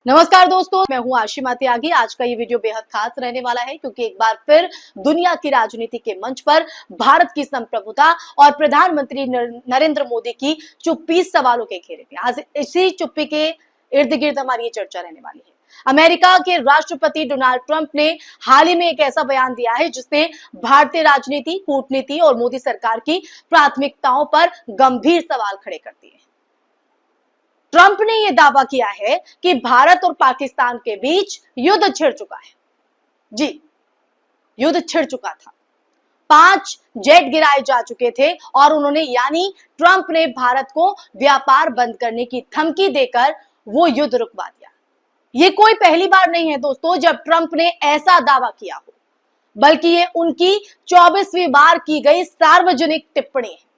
नमस्कार दोस्तों, मैं हूं आशिमा त्यागी। आज का ये वीडियो बेहद खास रहने वाला है क्योंकि एक बार फिर दुनिया की राजनीति के मंच पर भारत की संप्रभुता और प्रधानमंत्री नरेंद्र मोदी की चुप्पी सवालों के घेरे में। आज इसी चुप्पी के इर्द गिर्द हमारी ये चर्चा रहने वाली है। अमेरिका के राष्ट्रपति डोनाल्ड ट्रंप ने हाल ही में एक ऐसा बयान दिया है जिसने भारतीय राजनीति, कूटनीति और मोदी सरकार की प्राथमिकताओं पर गंभीर सवाल खड़े कर दिए। ट्रंप ने यह दावा किया है कि भारत और पाकिस्तान के बीच युद्ध छिड़ चुका है। जी, युद्ध छिड़ चुका था। 5 जेट गिराए जा चुके थे और उन्होंने यानी ट्रंप ने भारत को व्यापार बंद करने की धमकी देकर वो युद्ध रुकवा दिया। ये कोई पहली बार नहीं है दोस्तों जब ट्रंप ने ऐसा दावा किया हो, बल्कि ये उनकी 24वीं बार की गई सार्वजनिक टिप्पणी है।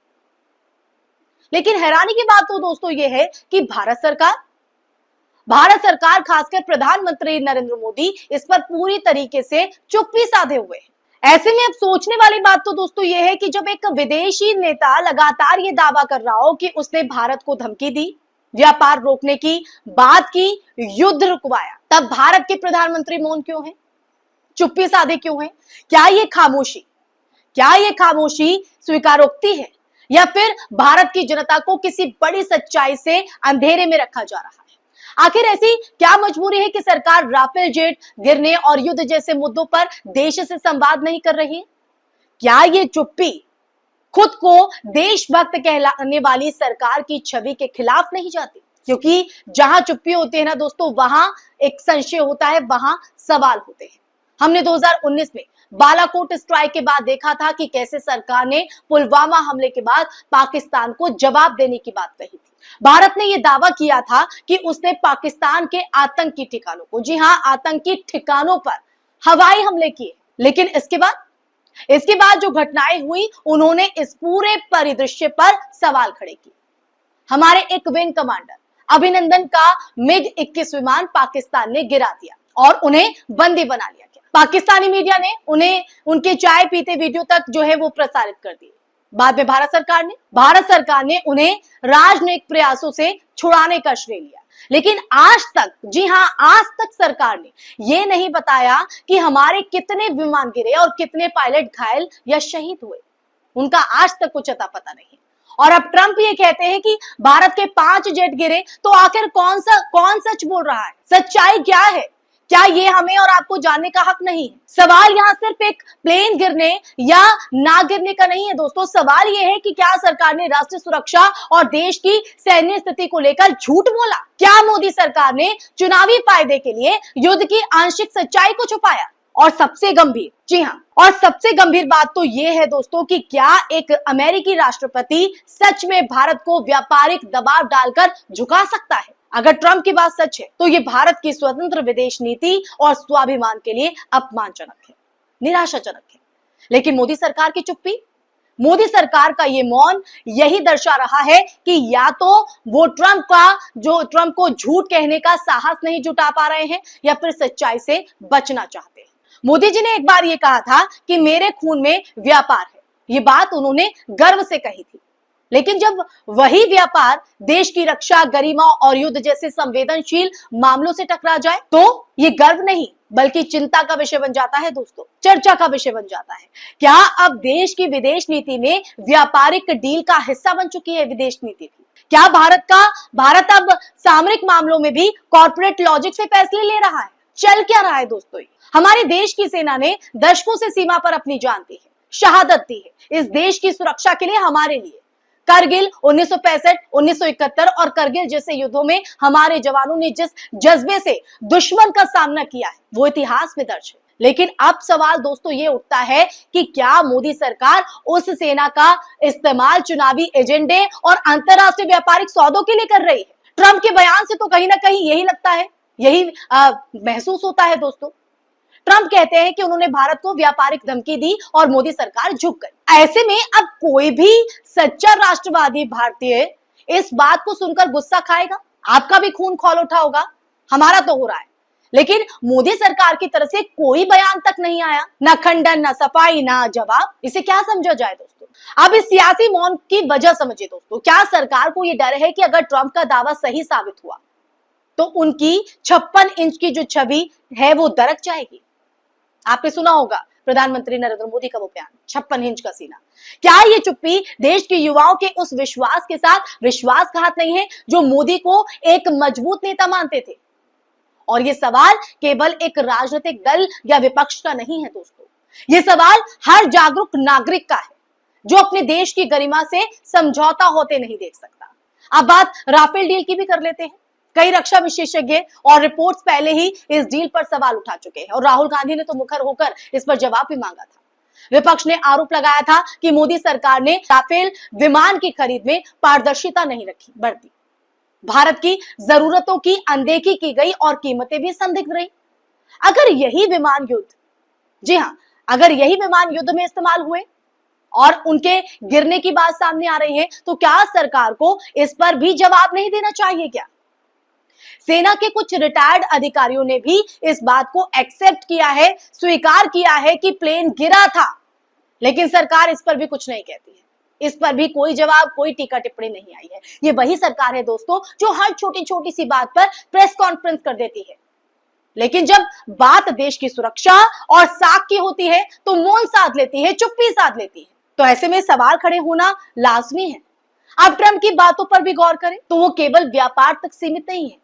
लेकिन हैरानी की बात तो दोस्तों ये है कि भारत सरकार खासकर प्रधानमंत्री नरेंद्र मोदी इस पर पूरी तरीके से चुप्पी साधे हुए हैं। ऐसे में अब सोचने वाली बात तो दोस्तों ये है कि जब एक विदेशी नेता लगातार ये दावा कर रहा हो कि उसने भारत को धमकी दी, व्यापार रोकने की बात की, युद्ध रुकवाया, तब भारत के प्रधानमंत्री मौन क्यों है, चुप्पी साधे क्यों है? क्या ये खामोशी स्वीकारोक्ति है या फिर भारत की जनता को किसी बड़ी सच्चाई से अंधेरे में रखा जा रहा है? आखिर ऐसी क्या मजबूरी है कि सरकार राफेल जेट गिरने और युद्ध जैसे मुद्दों पर देश से संवाद नहीं कर रही है? क्या ये चुप्पी खुद को देशभक्त कहलाने वाली सरकार की छवि के खिलाफ नहीं जाती? क्योंकि जहां चुप्पी होती है ना दोस्तों, वहां एक संशय होता है, वहां सवाल होते हैं। हमने 2019 में बालाकोट स्ट्राइक के बाद देखा था कि कैसे सरकार ने पुलवामा हमले के बाद पाकिस्तान को जवाब देने की बात कही थी। भारत ने यह दावा किया था कि उसने पाकिस्तान के आतंकी ठिकानों को, जी हां, आतंकी ठिकानों पर हवाई हमले किए। लेकिन इसके बाद जो घटनाएं हुई, उन्होंने इस पूरे परिदृश्य पर सवाल खड़े किए। हमारे एक विंग कमांडर अभिनंदन का मिग-21 विमान पाकिस्तान ने गिरा दिया और उन्हें बंदी बना लिया। पाकिस्तानी मीडिया ने उन्हें उनके चाय पीते वीडियो तक जो है वो प्रसारित कर दिए। बाद में भारत सरकार ने उन्हें राजनयिक प्रयासों से छुड़ाने का श्रेय लिया। लेकिन आज तक, जी हां, आज तक सरकार ने यह नहीं बताया कि हमारे कितने विमान गिरे और कितने पायलट घायल या शहीद हुए। उनका आज तक कुछ अता पता नहीं। और अब ट्रंप ये कहते हैं कि भारत के 5 जेट गिरे, तो आखिर कौन सच बोल रहा है? सच्चाई क्या है? क्या ये हमें और आपको जानने का हक नहीं है? सवाल यहाँ सिर्फ एक प्लेन गिरने या ना गिरने का नहीं है दोस्तों। सवाल ये है कि क्या सरकार ने राष्ट्रीय सुरक्षा और देश की सैन्य स्थिति को लेकर झूठ बोला? क्या मोदी सरकार ने चुनावी फायदे के लिए युद्ध की आंशिक सच्चाई को छुपाया? और सबसे गंभीर, जी हां, और सबसे गंभीर बात तो यह है दोस्तों कि क्या एक अमेरिकी राष्ट्रपति सच में भारत को व्यापारिक दबाव डालकर झुका सकता है? अगर ट्रंप की बात सच है तो ये भारत की स्वतंत्र विदेश नीति और स्वाभिमान के लिए अपमानजनक है, निराशाजनक है। लेकिन मोदी सरकार की चुप्पी, मोदी सरकार का ये मौन यही दर्शा रहा है कि या तो वो ट्रंप को झूठ कहने का साहस नहीं जुटा पा रहे हैं या फिर सच्चाई से बचना चाहते हैं। मोदी जी ने एक बार ये कहा था कि मेरे खून में व्यापार है। ये बात उन्होंने गर्व से कही थी। लेकिन जब वही व्यापार देश की रक्षा, गरिमा और युद्ध जैसे संवेदनशील मामलों से टकरा जाए तो ये गर्व नहीं बल्कि चिंता का विषय बन जाता है दोस्तों, चर्चा का विषय बन जाता है। क्या अब देश की विदेश नीति में व्यापारिक डील का हिस्सा बन चुकी है विदेश नीति भी? क्या भारत अब सामरिक मामलों में भी कॉर्पोरेट लॉजिक से फैसले ले रहा है? चल क्या रहा है दोस्तों? हमारे देश की सेना ने दशकों से सीमा पर अपनी जान दी है, शहादत दी है इस देश की सुरक्षा के लिए, हमारे लिए। करगिल 1965, 1971 और करगिल जैसे युद्धों में हमारे जवानों ने जिस जज्बे से दुश्मन का सामना किया है वो इतिहास में दर्ज है। लेकिन अब सवाल दोस्तों ये उठता है कि क्या मोदी सरकार उस सेना का इस्तेमाल चुनावी एजेंडे और अंतरराष्ट्रीय व्यापारिक सौदों के लिए कर रही है? ट्रंप के बयान से तो कहीं ना कहीं यही लगता है, यही महसूस होता है दोस्तों। ट्रंप कहते हैं कि उन्होंने भारत को व्यापारिक धमकी दी और मोदी सरकार झुक गई। ऐसे में अब कोई भी सच्चा राष्ट्रवादी भारतीय इस बात को सुनकर गुस्सा खाएगा। आपका भी खून खौल उठा होगा, हमारा तो हो रहा है। लेकिन मोदी सरकार की तरफ से कोई बयान तक नहीं आया, ना खंडन, ना सफाई, ना जवाब। इसे क्या समझा जाए दोस्तों? अब इस सियासी मौन की वजह समझिए दोस्तों। क्या सरकार को यह डर है कि अगर ट्रंप का दावा सही साबित हुआ तो उनकी 56 इंच की जो छवि है वो दरक जाएगी। आपने सुना होगा प्रधानमंत्री नरेंद्र मोदी का वो बयान, 56 इंच का सीना। क्या ये चुप्पी देश के युवाओं के उस विश्वास के साथ विश्वासघात नहीं है जो मोदी को एक मजबूत नेता मानते थे? और ये सवाल केवल एक राजनीतिक दल या विपक्ष का नहीं है दोस्तों, ये सवाल हर जागरूक नागरिक का है जो अपने देश की गरिमा से समझौता होते नहीं देख सकता। अब बात राफेल डील की भी कर लेते हैं। कई रक्षा विशेषज्ञ और रिपोर्ट्स पहले ही इस डील पर सवाल उठा चुके हैं और राहुल गांधी ने तो मुखर होकर इस पर जवाब भी मांगा था। विपक्ष ने आरोप लगाया था कि मोदी सरकार ने राफेल विमान की खरीद में पारदर्शिता नहीं बरती, भारत की जरूरतों की अनदेखी की गई और कीमतें भी संदिग्ध रही। अगर यही विमान युद्ध, जी हां, अगर यही विमान युद्ध में इस्तेमाल हुए और उनके गिरने की बात सामने आ रही है, तो क्या सरकार को इस पर भी जवाब नहीं देना चाहिए क्या? सेना के कुछ रिटायर्ड अधिकारियों ने भी इस बात को एक्सेप्ट किया है, स्वीकार किया है कि प्लेन गिरा था, लेकिन सरकार इस पर भी कुछ नहीं कहती है। इस पर भी कोई जवाब, कोई टीका टिप्पणी नहीं आई है। ये वही सरकार है दोस्तों जो हर छोटी छोटी सी बात पर प्रेस कॉन्फ्रेंस कर देती है, लेकिन जब बात देश की सुरक्षा और साख की होती है तो मौन साध लेती है, चुप्पी साध लेती है। तो ऐसे में सवाल खड़े होना लाजमी है। अब ट्रंप की बातों पर भी गौर करें तो वो केवल व्यापार तक सीमित नहीं है।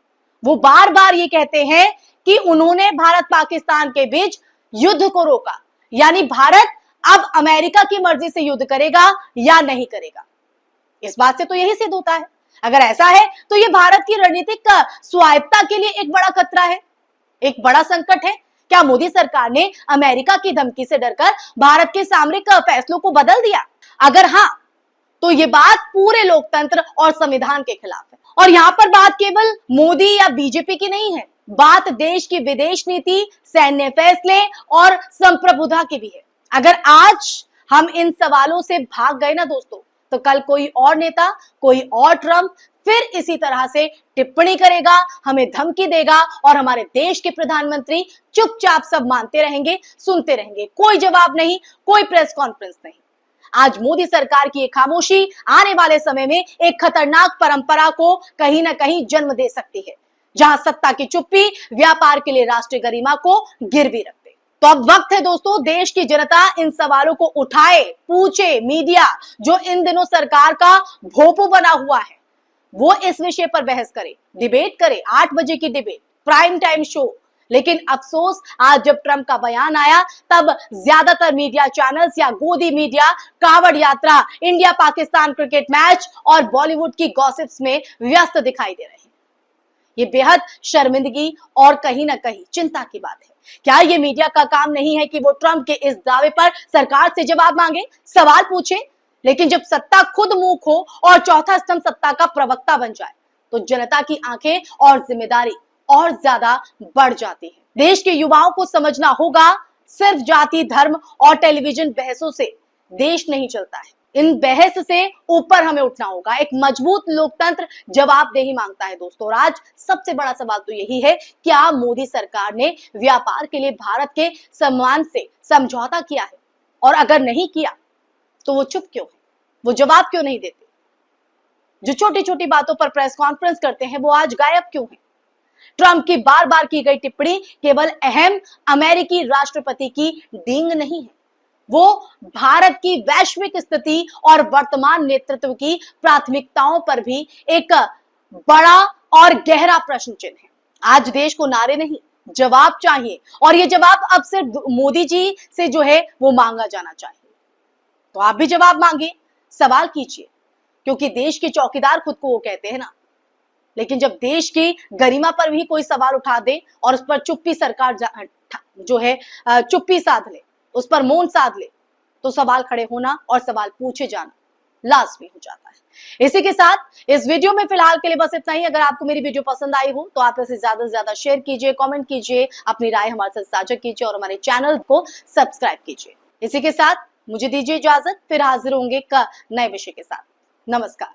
वो बार बार ये कहते हैं कि उन्होंने भारत पाकिस्तान के बीच युद्ध को रोका, यानी भारत अब अमेरिका की मर्जी से युद्ध करेगा या नहीं करेगा। इस बात से तो यही सिद्ध होता है, अगर ऐसा है तो ये भारत की रणनीतिक स्वायत्तता के लिए एक बड़ा खतरा है, एक बड़ा संकट है। क्या मोदी सरकार ने अमेरिका की धमकी से डरकर भारत के सामरिक फैसलों को बदल दिया? अगर हाँ, तो ये बात पूरे लोकतंत्र और संविधान के खिलाफ है। और यहाँ पर बात केवल मोदी या बीजेपी की नहीं है, बात देश की विदेश नीति, सैन्य फैसले और संप्रभुता की भी है। अगर आज हम इन सवालों से भाग गए ना दोस्तों, तो कल कोई और नेता, कोई और ट्रंप फिर इसी तरह से टिप्पणी करेगा, हमें धमकी देगा और हमारे देश के प्रधानमंत्री चुपचाप सब मानते रहेंगे, सुनते रहेंगे, कोई जवाब नहीं, कोई प्रेस कॉन्फ्रेंस नहीं। आज मोदी सरकार की एक खामोशी आने वाले समय में एक खतरनाक परंपरा को कहीं ना कहीं जन्म दे सकती है, जहां सत्ता की चुप्पी व्यापार के लिए राष्ट्रीय गरिमा को गिरवी रखते। तो अब वक्त है दोस्तों, देश की जनता इन सवालों को उठाए, पूछे। मीडिया जो इन दिनों सरकार का भोंपू बना हुआ है, वो इस विषय पर बहस करे, डिबेट करे। 8 बजे की डिबेट, प्राइम टाइम शो। लेकिन अफसोस, आज जब ट्रंप का बयान आया तब ज्यादातर मीडिया चैनल्स या गोदी मीडिया कांवड़ यात्रा, इंडिया पाकिस्तान क्रिकेट मैच और बॉलीवुड की गॉसिप्स में व्यस्त दिखाई दे रहे हैं। ये बेहद शर्मिंदगी और कहीं ना कहीं चिंता की बात है। क्या ये मीडिया का काम नहीं है कि वो ट्रंप के इस दावे पर सरकार से जवाब मांगे, सवाल पूछे? लेकिन जब सत्ता खुद मूक हो और चौथा स्तंभ सत्ता का प्रवक्ता बन जाए, तो जनता की आंखें और जिम्मेदारी और ज्यादा बढ़ जाती है। देश के युवाओं को समझना होगा, सिर्फ जाति, धर्म और टेलीविजन बहसों से देश नहीं चलता है। इन बहस से ऊपर हमें उठना होगा। एक मजबूत लोकतंत्र जवाबदेही मांगता है दोस्तों। और आज सबसे बड़ा सवाल तो यही है, क्या मोदी सरकार ने व्यापार के लिए भारत के सम्मान से समझौता किया है? और अगर नहीं किया तो वो चुप क्यों है? वो जवाब क्यों नहीं देते? जो छोटी छोटी बातों पर प्रेस कॉन्फ्रेंस करते हैं, वो आज गायब क्यों है? ट्रंप की बार बार की गई टिप्पणी केवल अहम अमेरिकी राष्ट्रपति की डींग नहीं है, वो भारत की वैश्विक स्थिति और वर्तमान नेतृत्व की प्राथमिकताओं पर भी एक बड़ा और गहरा प्रश्न चिन्ह है। आज देश को नारे नहीं, जवाब चाहिए, और ये जवाब अब सिर्फ मोदी जी से जो है वो मांगा जाना चाहिए। तो आप भी जवाब मांगिए, सवाल कीजिए, क्योंकि देश के चौकीदार खुद को वो कहते हैं ना। लेकिन जब देश की गरिमा पर भी कोई सवाल उठा दे और उस पर चुप्पी सरकार जो है चुप्पी साध ले, उस पर मौन साध ले, तो सवाल खड़े होना और सवाल पूछे जाना लाजमी हो जाता है। इसी के साथ इस वीडियो में फिलहाल के लिए बस इतना ही। अगर आपको मेरी वीडियो पसंद आई हो तो आप इसे ज्यादा से ज्यादा शेयर कीजिए, कमेंट कीजिए, अपनी राय हमारे साथ साझा कीजिए और हमारे चैनल को सब्सक्राइब कीजिए। इसी के साथ मुझे दीजिए इजाजत, फिर हाजिर होंगे एक नए विषय के साथ। नमस्कार।